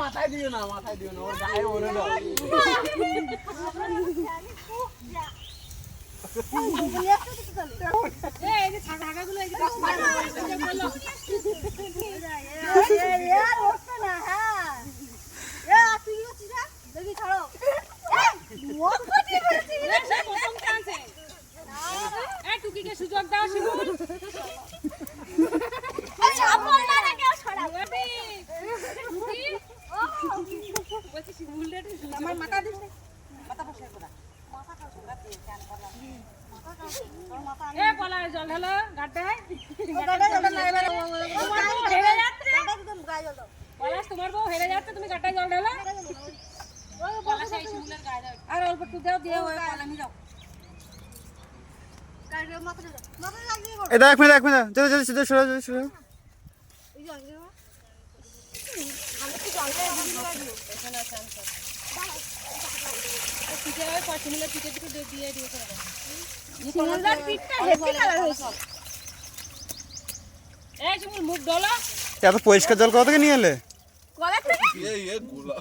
মাথায় দিও না ওর গায়ে ওরে দাও। এই যে ছাগাগুলো এই যে বললো না হ্যাঁ তুই কি করছিস দেখি ছাড়ো প্রথম চান্সে এই টুকিকে সুযোগ দাও শিমুল। আপন না রেখে ছড়া টুকি বলছি শিমুল রে আমার মাথা দিস এ বলা জল ঢালো গাড্ডায় হেরে যাচ্ছে পলাশ তোমার বউ হেরে যাচ্ছে তুমি গাড্ডায় জল ঢালো। পলাশ এই শিমুলের গায়ে দাও আর অল্প একটু দাও দিয়ে ওই কলামি দাও। এটা 1 মিনিট চলো সিধা সরো সরো। পিঠে ওই শিমুলের পিঠে দিকে দিয়ে দিয়েছে শিমুলদার পিঠটা হেভি কালার হয়েছে এই শিমুল মুখ ডলো। এত পরিষ্কার জল কোথা থেকে নিয়ে এলে? কলার থেকে ये गोला